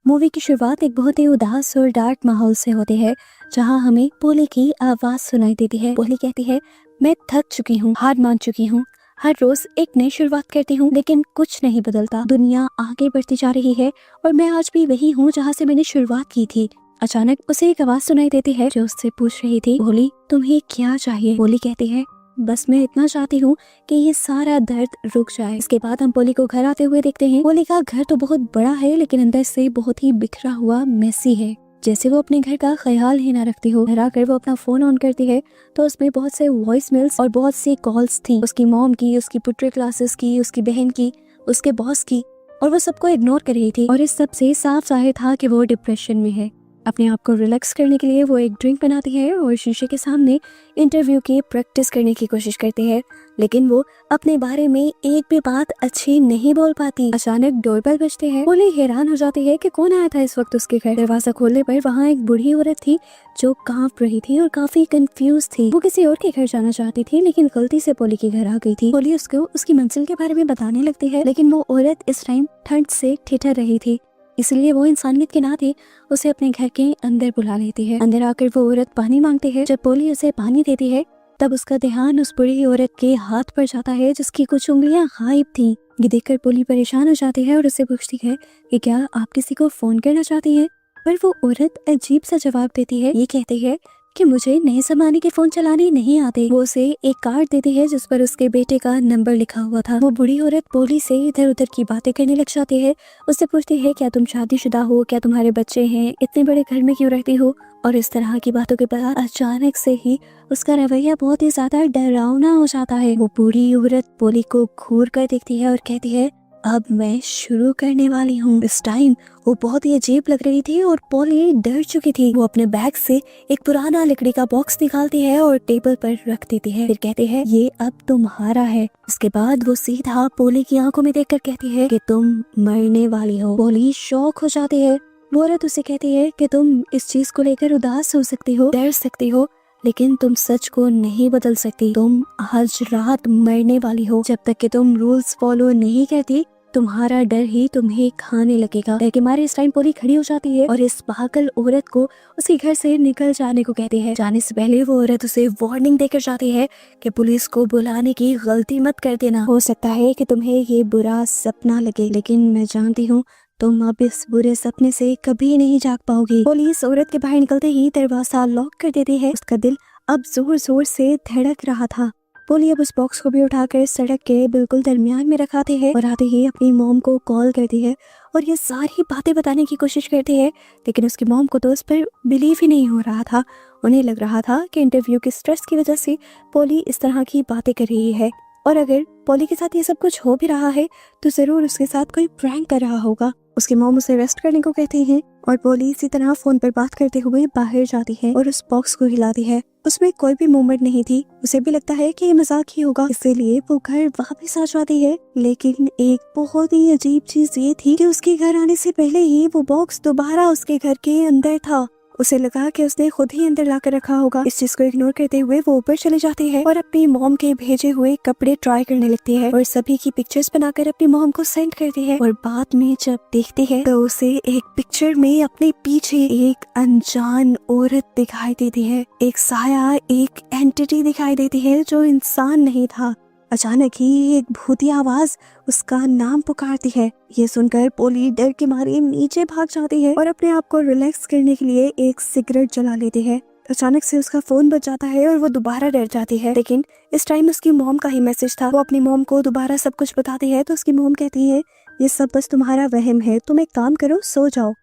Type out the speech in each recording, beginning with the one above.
Movie की शुरुआत एक बहुत ही उदास और डार्क माहौल से होती है, जहां हमें पोली की आवाज सुनाई देती है। पोली कहती है, मैं थक चुकी हूँ, हार मान चुकी हूँ। हर रोज एक नई शुरुआत करती हूँ, लेकिन कुछ नहीं बदलता। दुनिया आगे बढ़ती जा रही है और मैं आज भी वही हूँ जहाँ से मैंने शुरुआत की थी। अचानक उसे एक आवाज सुनाई देती है जो उससे पूछ रही थी, पोली तुम्हें क्या चाहिए? पोली कहती है, बस मैं इतना चाहती हूँ कि ये सारा दर्द रुक जाए। इसके बाद हम पोली को घर आते हुए देखते हैं। पोली का घर तो बहुत बड़ा है, लेकिन अंदर से बहुत ही बिखरा हुआ मेसी है, जैसे वो अपने घर का ख्याल ही ना रखती हो। घर आकर वो अपना फोन ऑन करती है तो उसमें बहुत से वॉइस मेल्स और बहुत सी कॉल्स थी, उसकी मॉम की, उसकी पुट्री क्लासेस की, उसकी बहन की, उसके बॉस की, और वो सबको इग्नोर कर रही थी। और इस सब से साफ जाहिर था कि वो डिप्रेशन में है। अपने आप को रिलैक्स करने के लिए वो एक ड्रिंक बनाती है और शीशे के सामने इंटरव्यू की प्रैक्टिस करने की कोशिश करती है, लेकिन वो अपने बारे में एक भी बात अच्छी नहीं बोल पाती। अचानक डोरबेल बजते हैं। पोली हैरान हो जाती है कि कौन आया था इस वक्त उसके घर। दरवाजा खोलने पर वहाँ एक बूढ़ी औरत थी जो कांप रही थी और काफी कंफ्यूज थी। वो किसी और के घर जाना चाहती थी, लेकिन गलती से पोली के घर आ गई थी। पोली उसको उसकी मंजिल के बारे में बताने लगती है, लेकिन वो औरत इस टाइम ठंड से ठिठर रही थी, इसलिए वो इंसानियत के नाते उसे अपने घर के अंदर बुला लेती है। अंदर आकर वो औरत पानी मांगती है। जब पोली उसे पानी देती है तब उसका ध्यान उस बूढ़ी औरत के हाथ पर जाता है जिसकी कुछ उंगलियां गायब थी। ये देखकर पोली परेशान हो जाती है और उससे पूछती है कि क्या आप किसी को फोन करना चाहती हैं? पर वो औरत अजीब सा जवाब देती है। ये कहती है कि मुझे नए जमाने के फोन चलाने नहीं आते। वो उसे एक कार्ड देती है जिस पर उसके बेटे का नंबर लिखा हुआ था। वो बूढ़ी औरत पोली से इधर उधर की बातें करने लग जाती है। उससे पूछती है, क्या तुम शादीशुदा हो? क्या तुम्हारे बच्चे हैं? इतने बड़े घर में क्यों रहती हो? और इस तरह की बातों के बाद अचानक से ही उसका रवैया बहुत ही ज्यादा डरावना हो जाता है। वो बूढ़ी औरत पोली को घूर कर देखती है और कहती है, अब मैं शुरू करने वाली हूँ। इस टाइम वो बहुत ही अजीब लग रही थी और पोली डर चुकी थी। वो अपने बैग से एक पुराना लकड़ी का बॉक्स निकालती है और टेबल पर रख देती है। फिर कहती है, ये अब तुम्हारा है। उसके बाद वो सीधा पोली की आंखों में देखकर कहती है कि तुम मरने वाली हो। पोली शॉक हो जाती है। वो औरत उसे कहती है कि तुम इस चीज को लेकर उदास हो सकती हो, डर सकती हो, लेकिन तुम सच को नहीं बदल सकती। तुम आज रात मरने वाली हो। जब तक कि तुम रूल्स फॉलो नहीं करती, तुम्हारा डर ही तुम्हें खाने लगेगा। डर के मारे इस टाइम पोली खड़ी हो जाती है और इस पागल औरत को उसके घर से निकल जाने को कहती है। जाने से पहले वो औरत उसे वार्निंग देकर जाती है कि पुलिस को बुलाने की गलती मत कर देना। हो सकता है कि तुम्हें ये बुरा सपना लगे, लेकिन मैं जानती हूँ तुम अब इस बुरे सपने से कभी नहीं जाग पाओगी। पुलिस औरत के बाहर निकलते ही दरवाजा लॉक कर देती है। उसका दिल अब जोर जोर से धड़क रहा था। पोली अब उस बॉक्स को भी उठाकर सड़क के बिल्कुल दरमियान में रखाती है और आते ही अपनी मॉम को कॉल करती है और ये सारी बातें बताने की कोशिश करती है, लेकिन उसकी मॉम को तो उस पर बिलीव ही नहीं हो रहा था। उन्हें लग रहा था कि इंटरव्यू के स्ट्रेस की वजह से पोली इस तरह की बातें कर रही है, और अगर पोली के साथ ये सब कुछ हो भी रहा है तो जरूर उसके साथ कोई प्रैंक कर रहा होगा। उसकी मॉम उसे रेस्ट करने को कहती है और पोली इसी तरह फोन पर बात करते हुए बाहर जाती है और उस बॉक्स को हिलाती है। उसमें कोई भी मूवमेंट नहीं थी। उसे भी लगता है कि ये मजाक ही होगा, इसीलिए वो घर वापस आ जाती है। लेकिन एक बहुत ही अजीब चीज ये थी कि उसके घर आने से पहले ही वो बॉक्स दोबारा उसके घर के अंदर था। उसे लगा कि उसने खुद ही अंदर लाकर रखा होगा। इस चीज को इग्नोर करते हुए वो ऊपर चली जाती है और अपनी मॉम के भेजे हुए कपड़े ट्राई करने लगती है और सभी की पिक्चर्स बनाकर अपनी मॉम को सेंड करती है। और बाद में जब देखती है तो उसे एक पिक्चर में अपने पीछे एक अनजान औरत दिखाई देती है। एक साया, एक एंटिटी दिखाई देती है जो इंसान नहीं था। अचानक ही एक भूतिया आवाज उसका नाम पुकारती है। ये सुनकर पोली डर के मारे नीचे भाग जाती है और अपने आप को रिलैक्स करने के लिए एक सिगरेट जला लेती है। अचानक से उसका फोन बज जाता है और वो दोबारा डर जाती है, लेकिन इस टाइम उसकी मॉम का ही मैसेज था। वो अपनी मॉम को दोबारा सब कुछ बताती है तो उसकी मॉम कहती है, ये सब बस तुम्हारा वहम है, तुम एक काम करो, सो जाओ।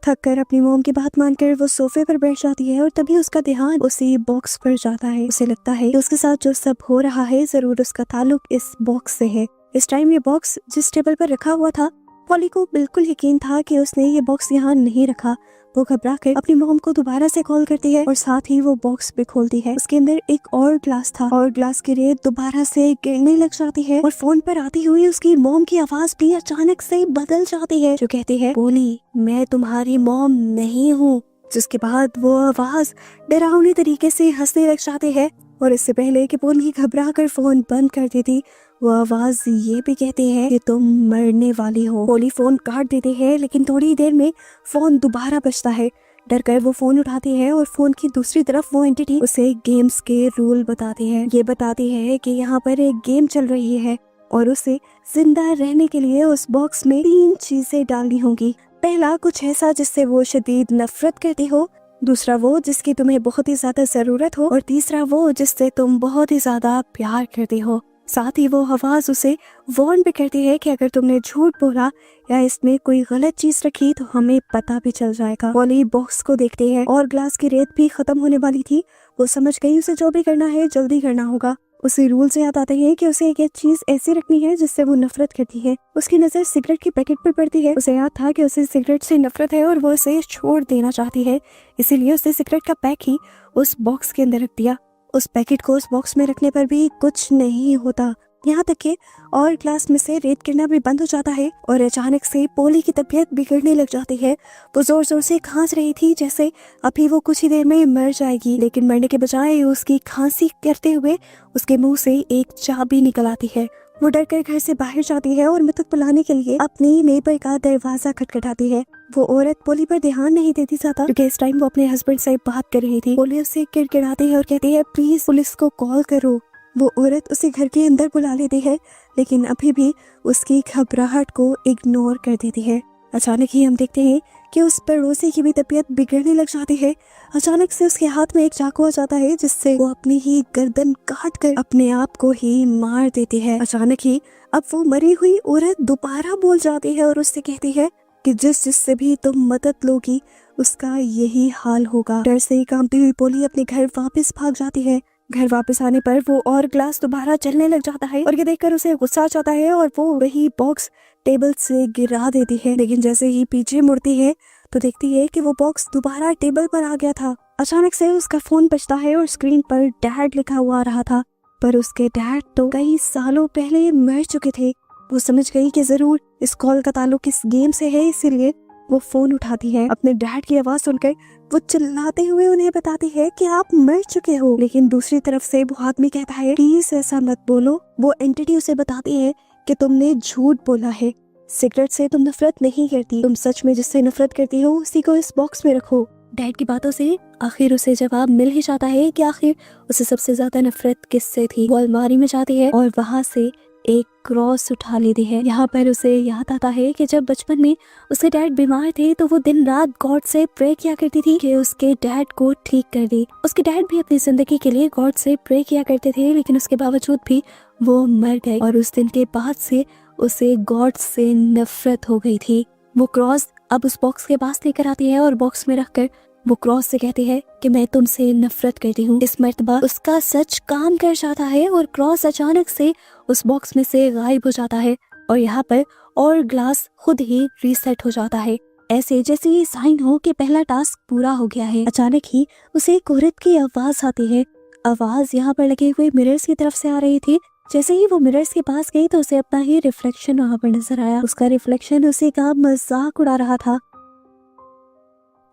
थक कर अपनी मॉम की बात मानकर वो सोफे पर बैठ जाती है और तभी उसका ध्यान उसी बॉक्स पर जाता है। उसे लगता है कि उसके साथ जो सब हो रहा है जरूर उसका ताल्लुक इस बॉक्स से है। इस टाइम ये बॉक्स जिस टेबल पर रखा हुआ था, पोली को बिल्कुल यकीन था कि उसने ये बॉक्स यहाँ नहीं रखा। वो घबरा कर अपनी मॉम को दोबारा से कॉल करती है और साथ ही वो बॉक्स भी खोलती है। उसके अंदर एक और ग्लास था और ग्लास की रेत दोबारा से गिरने लग जाती है और फोन पर आती हुई उसकी मॉम की आवाज भी अचानक से बदल जाती है, जो कहती है, पोली मैं तुम्हारी मॉम नहीं हूँ। जिसके बाद वो आवाज डरावनी तरीके से हंसने लग जाती है और इससे पहले कि पोली घबरा कर फोन बंद कर देती, वो आवाज ये भी कहती है कि तुम मरने वाली हो। पोली फोन काट देती है, लेकिन थोड़ी देर में फोन दोबारा बजता है। डर कर वो फोन उठाती है और फोन की दूसरी तरफ वो एंटिटी उसे गेम्स के रूल बताती है। ये बताती है कि यहाँ पर एक गेम चल रही है और उसे जिंदा रहने के लिए उस बॉक्स में 3 चीजें डालनी होगी। पहला, कुछ ऐसा जिससे वो शदीद नफरत करती हो। दूसरा, वो जिसकी तुम्हें बहुत ही ज्यादा जरूरत हो। और तीसरा, वो जिससे तुम बहुत ही ज्यादा प्यार करती हो। साथ ही वो आवाज उसे वार्न भी करती है कि अगर तुमने झूठ बोला या इसमें कोई गलत चीज रखी तो हमें पता भी चल जाएगा। पॉली बॉक्स को देखती है और ग्लास की रेत भी खत्म होने वाली थी। वो समझ गई उसे जो भी करना है जल्दी करना होगा। उसे रूल से याद आते हैं कि उसे एक चीज ऐसी रखनी है जिससे वो नफरत करती है। उसकी नजर सिगरेट के पैकेट पर पड़ती है। उसे याद था कि उसे सिगरेट से नफरत है और वो उसे छोड़ देना चाहती है, इसीलिए उसने सिगरेट का पैक ही उस बॉक्स के अंदर रख दिया। उस पैकेट को उस बॉक्स में रखने पर भी कुछ नहीं होता, यहाँ तक कि और ग्लास में से रेत गिरना भी बंद हो जाता है। और अचानक से पोली की तबीयत बिगड़ने लग जाती है। वो जोर जोर से खांस रही थी जैसे अभी वो कुछ ही देर में मर जाएगी, लेकिन मरने के बजाय उसकी खांसी करते हुए उसके मुंह से एक चाबी निकल आती है। वो डर कर घर से बाहर जाती है और मदद बुलाने के लिए अपनी नेबर का दरवाजा खटखटाती है। वो औरत पोली पर ध्यान नहीं देती ज्यादा, क्योंकि इस टाइम वो अपने हस्बैंड से बात कर रही थी। पोली उससे किड़किड़ाती है और कहती है प्लीज पुलिस को कॉल करो। वो औरत उसे घर के अंदर बुला लेती है, लेकिन अभी भी उसकी घबराहट को इग्नोर कर देती है। अचानक ही हम देखते हैं कि उस पड़ोसी की भी तबीयत बिगड़ने लग जाती है। अचानक से उसके हाथ में एक चाकू आ जाता है जिससे वो अपनी ही गर्दन काट कर अपने आप को ही मार देती है। अचानक ही अब वो मरी हुई औरत दोबारा बोल जाती है और उससे कहती है कि जिससे भी तुम मदद लोगी उसका यही हाल होगा। डर से कांपती हुई पोली अपने घर वापस भाग जाती है। घर वापस आने पर वो और ग्लास दोबारा चलने लग जाता है और ये देखकर उसे गुस्सा आ जाता है और वो वही बॉक्स टेबल से गिरा देती है। लेकिन जैसे ही पीछे मुड़ती है तो देखती है कि वो बॉक्स दोबारा टेबल पर आ गया था। अचानक से उसका फोन बजता है और स्क्रीन पर डैड लिखा हुआ आ रहा था, पर उसके डैड तो कई सालों पहले मर चुके थे। वो समझ गई कि जरूर इस कॉल का ताल्लुक इस गेम से है, इसीलिए वो फोन उठाती है। अपने डैड की आवाज सुनकर वो चिल्लाते हुए उन्हें बताती है कि आप मर चुके हो। लेकिन दूसरी तरफ से वो आदमी कहता है प्लीज ऐसा मत बोलो। वो एंटिटी उसे बताती है कि तुमने झूठ बोला है, सिगरेट से तुम नफरत नहीं करती, तुम सच में जिससे नफरत करती हो उसी को इस बॉक्स में रखो। डैड की बातों से आखिर उसे जवाब मिल ही जाता है कि आखिर उसे सबसे ज्यादा नफरत किससे थी। वो अलमारी में जाती है और वहाँ से एक क्रॉस उठा लेती है। यहाँ पर उसे याद आता है कि जब बचपन में उसके डैड बीमार थे तो वो दिन रात गॉड से प्रे किया करती थी कि उसके डैड को ठीक कर दे। उसके डैड भी अपनी जिंदगी के लिए गॉड से प्रे किया करते थे, लेकिन उसके बावजूद भी वो मर गए और उस दिन के बाद से उसे गॉड से नफरत हो गई थी। वो क्रॉस अब उस बॉक्स के पास लेकर आती है और बॉक्स में रखकर वो क्रॉस से कहती है कि मैं तुमसे नफरत करती हूँ। इस मर्तबा उसका सच काम कर जाता है और क्रॉस अचानक से उस बॉक्स में से गायब हो जाता है और यहाँ पर और ग्लास खुद ही रीसेट हो जाता है, ऐसे जैसे ये साइन हो कि पहला टास्क पूरा हो गया है। अचानक ही उसे एक औरत की आवाज आती है। आवाज यहाँ पर लगे हुए मिरर्स की तरफ से आ रही थी। जैसे ही वो मिरर्स के पास गई तो उसे अपना ही रिफ्लेक्शन वहाँ पर नजर आया। उसका रिफ्लेक्शन उसी का मजाक उड़ा रहा था।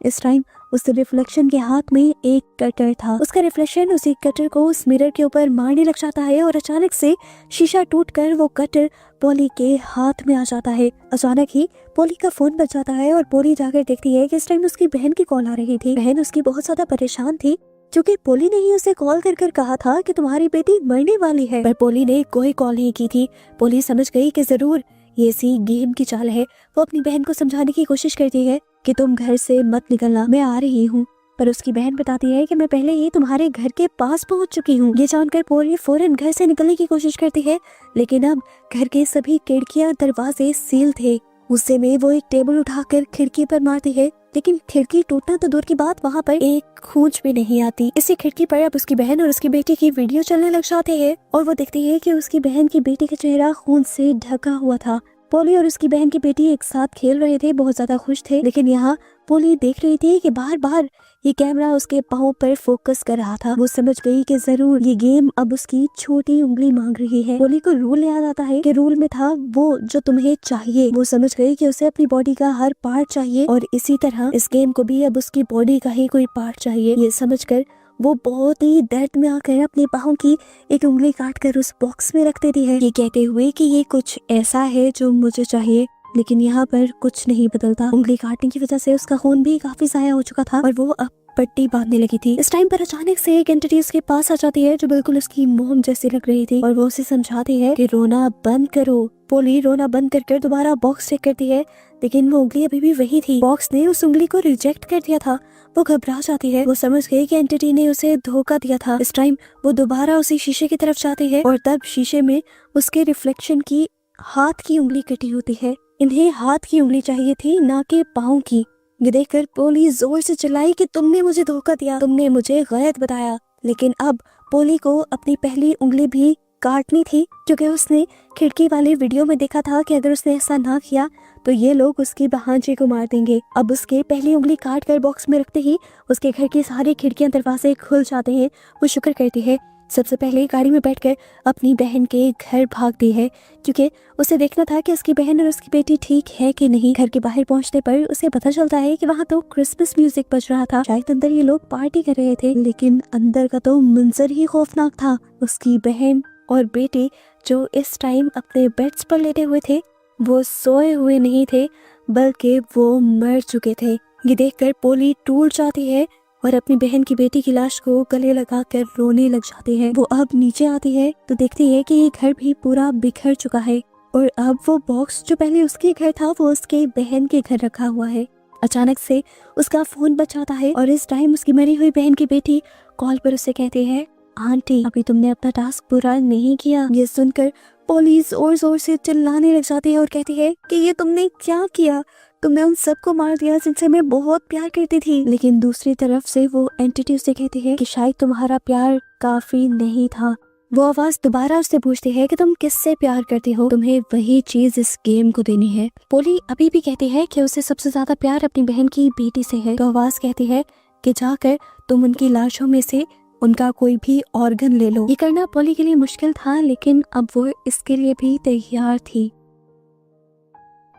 इस टाइम उस रिफ्लेक्शन के हाथ में एक कटर था। उसका रिफ्लेक्शन उसी कटर को उस मिरर के ऊपर मारने लग जाता है और अचानक से शीशा टूटकर वो कटर पोली के हाथ में आ जाता है। अचानक ही पोली का फोन बज जाता है और पोली जाकर देखती है कि इस टाइम उसकी बहन की कॉल आ रही थी। बहन उसकी बहुत ज्यादा परेशान थी क्योंकि पोली ने ही उसे कॉल कर कहा था कि तुम्हारी बेटी मरने वाली है, पर पोली ने कोई कॉल नहीं की थी। पोली समझ गई कि जरूर ये इसी गेम की चाल है। वो अपनी बहन को समझाने की कोशिश करती है कि तुम घर से मत निकलना, मैं आ रही हूँ, पर उसकी बहन बताती है कि मैं पहले ही तुम्हारे घर के पास पहुँच चुकी हूँ। ये जानकर पोली फौरन घर से निकलने की कोशिश करती है, लेकिन अब घर के सभी खिड़कियाँ दरवाजे सील थे। गुस्से में वो एक टेबल उठाकर खिड़की पर मारती है, लेकिन खिड़की टूटना तो दूर की बात, वहाँ पर एक खूंज भी नहीं आती। इसी खिड़की पर अब उसकी बहन और उसकी बेटी की वीडियो चलने लग जाती है और वो देखती है कि उसकी बहन की बेटी का चेहरा खून से ढका हुआ था। पोली और उसकी बहन की बेटी एक साथ खेल रहे थे, बहुत ज्यादा खुश थे, लेकिन यहाँ पोली देख रही थी कि बार बार ये कैमरा उसके पाँव पर फोकस कर रहा था। वो समझ गई कि जरूर ये गेम अब उसकी छोटी उंगली मांग रही है। पोली को रूल याद आता है कि रूल में था वो जो तुम्हें चाहिए। वो समझ गई कि उसे अपनी बॉडी का हर पार्ट चाहिए और इसी तरह इस गेम को भी अब उसकी बॉडी का ही कोई पार्ट चाहिए। ये समझकर वो बहुत ही दर्द में आकर अपनी बाहों की एक उंगली काट कर उस बॉक्स में रख देती है, ये कहते हुए कि ये कुछ ऐसा है जो मुझे चाहिए, लेकिन यहाँ पर कुछ नहीं बदलता। उंगली काटने की वजह से उसका खून भी काफी ज़ाया हो चुका था और वो अब पट्टी बांधने लगी थी। इस टाइम पर अचानक से एक एंटिटी उसके पास आ जाती है जो बिल्कुल उसकी मोम जैसी लग रही थी और वो उसे समझाती है कि रोना बंद करो। पोली रोना बंद कर दोबारा बॉक्स चेक करती है, लेकिन वो उंगली अभी भी वही थी। बॉक्स ने उस उंगली को रिजेक्ट कर दिया था। वो घबरा जाती है, वो समझ गई कि एंटिटी ने उसे धोखा दिया था। इस टाइम वो दोबारा उसी शीशे की तरफ जाती है और तब शीशे में उसके रिफ्लेक्शन की हाथ की उंगली कटी होती है। इन्हें हाथ की उंगली चाहिए थी, ना कि पाँव की। ये देखकर पोली जोर से चिल्लाई कि तुमने मुझे धोखा दिया, तुमने मुझे गलत बताया। लेकिन अब पोली को अपनी पहली उंगली भी काटनी थी, क्योंकि उसने खिड़की वाले वीडियो में देखा था कि अगर उसने ऐसा ना किया तो ये लोग उसकी भांजे को मार देंगे। अब उसके पहली उंगली काट कर बॉक्स में रखते ही उसके घर की सारी खिड़कियां दरवाजे खुल जाते हैं। वो शुक्र करती है, सबसे पहले गाड़ी में बैठकर अपनी बहन के घर भागती है, क्योंकि उसे देखना था कि उसकी बहन और उसकी बेटी ठीक है कि नहीं। घर के बाहर पहुंचने पर उसे पता चलता है कि वहाँ तो क्रिसमस म्यूजिक बज रहा था। शायद अंदर ये लोग पार्टी कर रहे थे, लेकिन अंदर का तो मंजर ही खौफनाक था। उसकी बहन और बेटे जो इस टाइम अपने बेड्स पर लेटे हुए थे, वो सोए हुए नहीं थे, बल्कि वो मर चुके थे। ये देखकर पोली टूट जाती है और अपनी बहन की बेटी की लाश को गले लगाकर रोने लग जाती है। वो अब नीचे आती है तो देखती है कि ये घर भी पूरा बिखर चुका है और अब वो बॉक्स जो पहले उसके घर था वो उसके बहन के घर रखा हुआ है। अचानक से उसका फोन बच जाता है और इस टाइम उसकी मरी हुई बहन की बेटी कॉल पर उसे कहती है, आंटी अभी तुमने अपना टास्क पूरा नहीं किया। ये सुनकर पोली जोर जोर से चिल्लाने लग जाती है और कहती है कि ये तुमने क्या किया, तुमने उन सबको मार दिया जिनसे मैं बहुत प्यार करती थी। लेकिन दूसरी तरफ से वो एंटिटी उसे कहती है कि शायद तुम्हारा प्यार काफी नहीं था। वो आवाज दोबारा उससे पूछती है कि तुम किससे प्यार करती हो, तुम्हें वही चीज इस गेम को देनी है। पोली अभी भी कहती है कि उसे सबसे ज्यादा प्यार अपनी बहन की बेटी से है। तो आवाज कहती है कि जाकर तुम उनकी लाशों में से उनका कोई भी ऑर्गन ले लो। ये करना पोली के लिए मुश्किल था, लेकिन अब वो इसके लिए भी तैयार थी।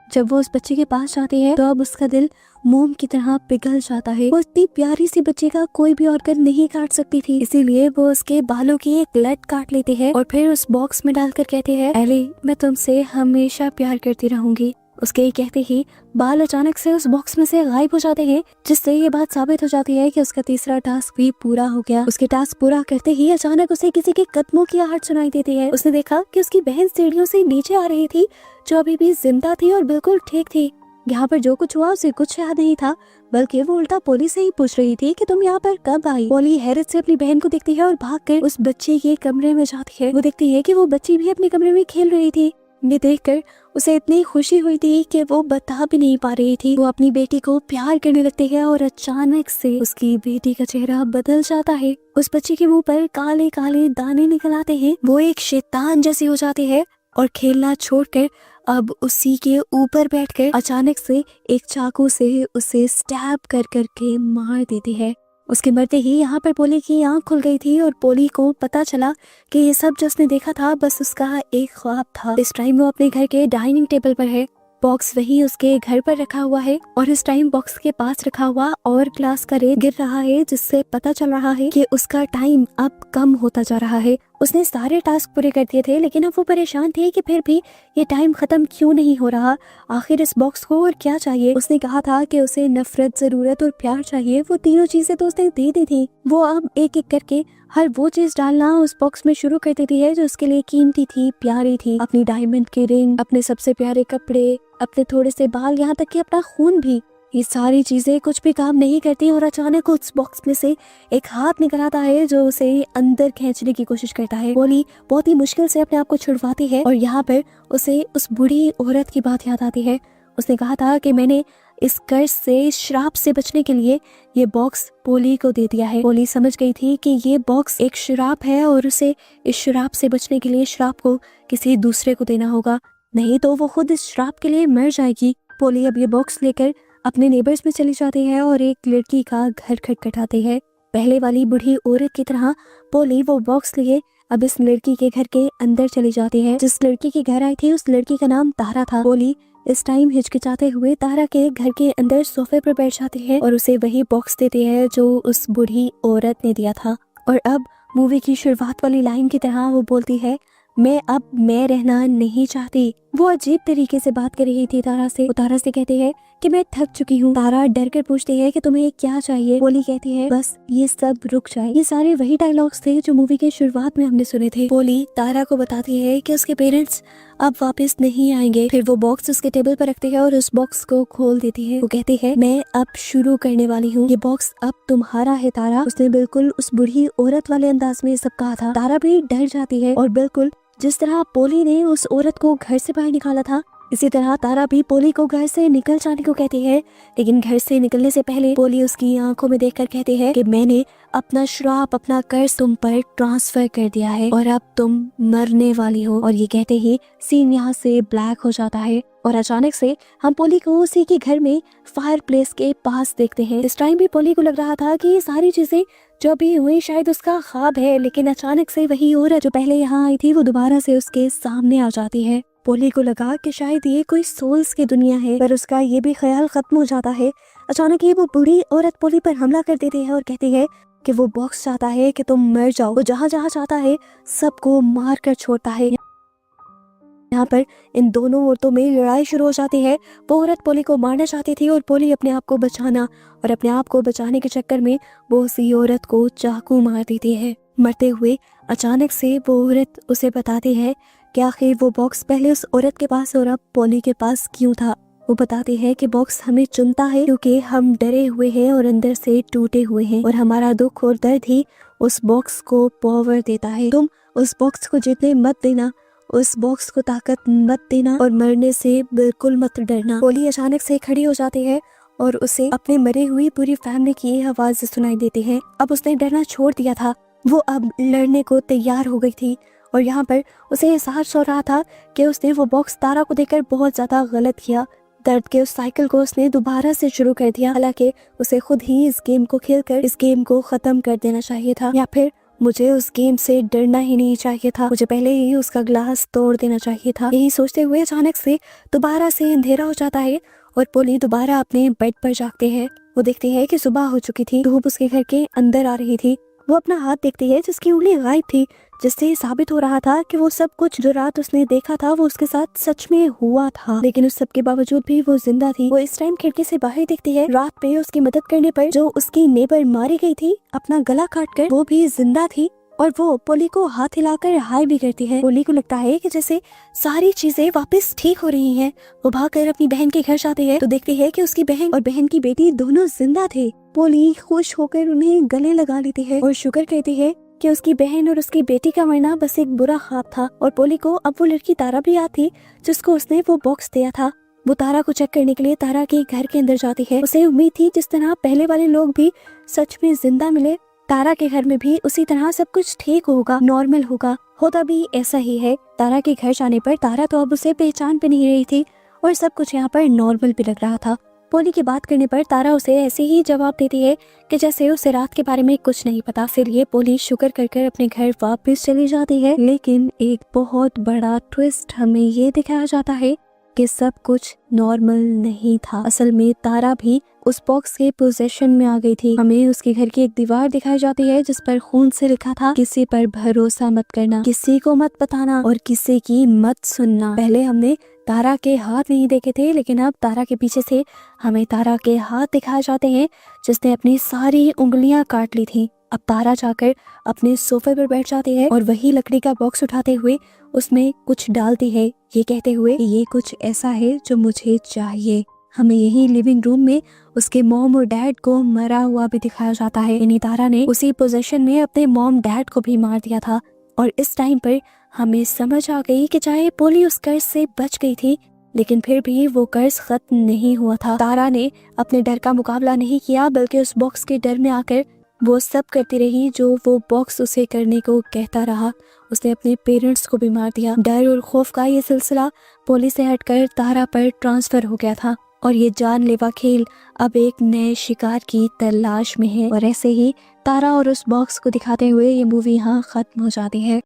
जब वो उस बच्चे के पास जाती है तो अब उसका दिल मोम की तरह पिघल जाता है। वो इतनी प्यारी सी बच्चे का कोई भी ऑर्गन नहीं काट सकती थी, इसीलिए वो उसके बालों की एक लट काट लेती है और फिर उस बॉक्स में डालकर कहती है, एली मैं तुमसे हमेशा प्यार करती रहूंगी। उसके कहते ही बाल अचानक से उस बॉक्स में से गायब हो जाते हैं, जिससे ये बात साबित हो जाती है कि उसका तीसरा टास्क भी पूरा हो गया। उसके टास्क पूरा करते ही अचानक उसे किसी के कदमों की आहट सुनाई देती है। उसने देखा कि उसकी बहन सीढ़ियों से नीचे आ रही थी, जो अभी भी जिंदा थी और बिल्कुल ठीक थी। यहाँ पर जो कुछ हुआ उसे कुछ याद नहीं था, बल्कि वो उल्टा पोली से ही पूछ रही थी कि तुम यहाँ पर कब आई। पोली हैरत से अपनी बहन को देखती है और भागकर उस बच्चे के कमरे में जाती है। वो देखती है कि वो बच्ची भी अपने कमरे में खेल रही थी। ये देखकर उसे इतनी खुशी हुई थी कि वो बता भी नहीं पा रही थी। वो अपनी बेटी को प्यार करने लगती है और अचानक से उसकी बेटी का चेहरा बदल जाता है। उस बच्चे के मुंह पर काले काले दाने निकल आते हैं। वो एक शैतान जैसी हो जाती है और खेलना छोड़कर अब उसी के ऊपर बैठकर अचानक से एक चाकू से उसे स्टैब कर करके मार देती है। उसके मरते ही यहाँ पर पोली की आंख खुल गई थी और पोली को पता चला कि ये सब जो उसने देखा था बस उसका एक ख्वाब था। इस टाइम वो अपने घर के डाइनिंग टेबल पर है, बॉक्स वही उसके घर पर रखा हुआ है और इस टाइम बॉक्स के पास रखा हुआ और ग्लास का रेत गिर रहा है, जिससे पता चल रहा है कि उसका टाइम अब कम होता जा रहा है। उसने सारे टास्क पूरे कर दिए थे, लेकिन अब वो परेशान थे कि फिर भी ये टाइम खत्म क्यों नहीं हो रहा। आखिर इस बॉक्स को और क्या चाहिए। उसने कहा था कि उसे नफरत, जरूरत और प्यार चाहिए, वो तीनों चीजें तो उसने दे दी थी। वो अब एक एक करके हर वो चीज डालना उस बॉक्स में शुरू कर देती है जो उसके लिए कीमती थी, प्यारी थी। अपनी डायमंड की रिंग, अपने सबसे प्यारे कपड़े, अपने थोड़े से बाल, यहाँ तक कि अपना खून भी। ये सारी चीजें कुछ भी काम नहीं करती और अचानक उस बॉक्स में से एक हाथ निकल आता है जो उसे अंदर खींचने की कोशिश करता है। पोली बहुत ही मुश्किल से अपने आप को छुड़वाती है और यहाँ पर उसे उस बूढ़ी औरत की बात याद आती है। उसने कहा था कि मैंने इस कर्ज से, श्राप से बचने के लिए ये बॉक्स पोली को दे दिया है। पोली समझ गई थी कि ये बॉक्स एक श्राप है और उसे इस श्राप से बचने के लिए श्राप को किसी दूसरे को देना होगा, नहीं तो वो खुद इस श्राप के लिए मर जाएगी। पोली अब ये बॉक्स लेकर अपने नेबर्स में चली जाती है और एक लड़की का घर खटखटाती है। पहले वाली बूढ़ी औरत की तरह पोली वो बॉक्स लिए अब इस लड़की के घर के अंदर चली जाती है। जिस लड़की के घर आई थी उस लड़की का नाम तारा था। पोली इस टाइम हिचकिचाते हुए तारा के घर के अंदर सोफे पर बैठ जाती है और उसे वही बॉक्स देती है जो उस बूढ़ी औरत ने दिया था। और अब मूवी की शुरुआत वाली लाइन की तरह वो बोलती है, मैं रहना नहीं चाहती। वो अजीब तरीके से बात कर रही थी तारा से। वो तारा से कहती है कि मैं थक चुकी हूँ। तारा डर कर पूछती है कि तुम्हें क्या चाहिए। पोली कहती है बस ये सब रुक जाए। ये सारे वही डायलॉग्स थे जो मूवी के शुरुआत में हमने सुने थे। पोली तारा को बताती है कि उसके पेरेंट्स अब वापस नहीं आएंगे। फिर वो बॉक्स उसके टेबल पर रखती है और उस बॉक्स को खोल देती है। वो कहती है मैं अब शुरू करने वाली हूँ, ये बॉक्स अब तुम्हारा है तारा। उसने बिल्कुल उस बूढ़ी औरत वाले अंदाज में सब कहा था। तारा भी डर जाती है और बिल्कुल जिस तरह पोली ने उस औरत को घर से बाहर निकाला था, इसी तरह तारा भी पोली को घर से निकल जाने को कहती है। लेकिन घर से निकलने से पहले पोली उसकी आंखों में देखकर कहती है कि मैंने अपना श्राप, अपना कर्ज तुम पर ट्रांसफर कर दिया है और अब तुम मरने वाली हो। और ये कहते ही सीन यहाँ से ब्लैक हो जाता है और अचानक से हम पोली को उसी के घर में फायर प्लेस के पास देखते हैं। इस टाइम भी पोली को लग रहा था कि ये सारी चीजें जो भी हुई शायद उसका ख्वाब है, लेकिन अचानक से वही औरत जो पहले यहाँ आई थी वो दोबारा से उसके सामने आ जाती है। पोली को लगा कि शायद ये कोई सोल्स की दुनिया है, पर उसका ये भी ख्याल खत्म हो जाता है। अचानक ही वो बूढ़ी औरत पोली पर हमला कर देती है और कहती है कि वो बॉक्स चाहता है कि तुम मर जाओ। वो जहाँ जहाँ चाहता है सबको मार कर छोड़ता है। यहाँ पर इन दोनों औरतों में लड़ाई शुरू हो जाती है। वो औरत पोली को मारना चाहती थी और पोली अपने आप को बचाना, और अपने आप को बचाने के चक्कर में वो उसी औरत को चाकू मार देती है। मरते हुए अचानक से वो औरत उसे बताती है कि आखिर वो बॉक्स पहले उस औरत के पास और अब पोली के पास क्यों था। वो बताती है कि बॉक्स हमें चुनता है क्योंकि हम डरे हुए हैं और अंदर से टूटे हुए हैं, और हमारा दुख और दर्द ही उस बॉक्स को पावर देता है। तुम उस बॉक्स को जीतने मत देना, उस बॉक्स को ताकत मत देना और मरने से बिल्कुल मत डरना। पोली अचानक से खड़ी हो जाती है और उसे अपने मरे हुई पूरी फैमिली की आवाज सुनाई देती है। अब उसने डरना छोड़ दिया था, वो अब लड़ने को तैयार हो गई थी। और यहाँ पर उसे एहसास हो रहा था कि उसने वो बॉक्स तारा को देकर बहुत ज्यादा गलत किया। दर्द के उस साइकिल को उसने दोबारा से शुरू कर दिया। हालांकि उसे खुद ही इस गेम को खेलकर इस गेम को खत्म कर देना चाहिए था, या फिर मुझे उस गेम से डरना ही नहीं चाहिए था, मुझे पहले ही उसका ग्लास तोड़ देना चाहिए था। यही सोचते हुए अचानक से दोबारा से अंधेरा हो जाता है और पोली दोबारा अपने बेड पर जागते हैं। वो देखती है कि सुबह हो चुकी थी, धूप उसके घर के अंदर आ रही थी। वो अपना हाथ देखती है जिसकी उंगली गायब थी, जिससे साबित हो रहा था कि वो सब कुछ जो रात उसने देखा था वो उसके साथ सच में हुआ था। लेकिन उस सब के बावजूद भी वो जिंदा थी। वो इस टाइम खिड़की से बाहर देखती है। रात पे उसकी मदद करने पर जो उसकी नेबर मारी गई थी अपना गला काटकर, वो भी जिंदा थी और वो पोली को हाथ हिलाकर हाय भी करती है। पोली को लगता है कि जैसे सारी चीजें वापस ठीक हो रही हैं। वो भागकर अपनी बहन के घर जाती है तो देखती है कि उसकी बहन और बहन की बेटी दोनों जिंदा थे। पोली खुश होकर उन्हें गले लगा लेती है और शुक्र करती है कि उसकी बहन और उसकी बेटी का मरना बस एक बुरा ख्वाब था। और पोली को अब वो लड़की तारा भी याद थी जिसको उसने वो बॉक्स दिया था। वो तारा को चेक करने के लिए तारा के घर के अंदर जाती है। उसे उम्मीद थी जिस तरह पहले वाले लोग भी सच में जिंदा मिले, तारा के घर में भी उसी तरह सब कुछ ठीक होगा, नॉर्मल होगा। होता भी ऐसा ही है। तारा के घर जाने पर तारा तो अब उसे पहचान पे नहीं रही थी और सब कुछ यहाँ पर नॉर्मल भी लग रहा था। पोली की बात करने पर तारा उसे ऐसे ही जवाब देती है कि जैसे उसे रात के बारे में कुछ नहीं पता। फिर ये पोली शुक्र कर कर अपने घर वापस चली जाती है। लेकिन एक बहुत बड़ा ट्विस्ट हमें ये दिखाया जाता है कि सब कुछ नॉर्मल नहीं था। असल में तारा भी उस बॉक्स के पोजेशन में आ गई थी। हमें उसके घर की एक दीवार दिखाई जाती है जिस पर खून से लिखा था, किसी पर भरोसा मत करना, किसी को मत बताना और किसी की मत सुनना। पहले हमने तारा के हाथ नहीं देखे थे, लेकिन अब तारा के पीछे से हमें तारा के हाथ दिखाए जाते हैं जिसने अपनी सारी उंगलियां काट ली थी। अब तारा जाकर अपने सोफे पर बैठ जाती है और वही लकड़ी का बॉक्स उठाते हुए उसमें कुछ डालती है, ये कहते हुए कि ये कुछ ऐसा है जो मुझे चाहिए। हमें यही लिविंग रूम में उसके मॉम और डैड को मरा हुआ भी दिखाया जाता है। यानी तारा ने उसी पोजीशन में अपने मॉम डैड को भी मार दिया था। और इस टाइम पर हमें समझ आ गई कि चाहे पोली उस कर्ज से बच गई थी, लेकिन फिर भी वो कर्ज खत्म नहीं हुआ था। तारा ने अपने डर का मुकाबला नहीं किया, बल्कि उस बॉक्स के डर में आकर वो सब करती रही जो वो बॉक्स उसे करने को कहता रहा। उसने अपने पेरेंट्स को भी मार दिया। डर और खौफ का ये सिलसिला पोली से हटकर तारा पर ट्रांसफर हो गया था और ये जानलेवा खेल अब एक नए शिकार की तलाश में है। और ऐसे ही तारा और उस बॉक्स को दिखाते हुए ये मूवी यहाँ खत्म हो जाती है।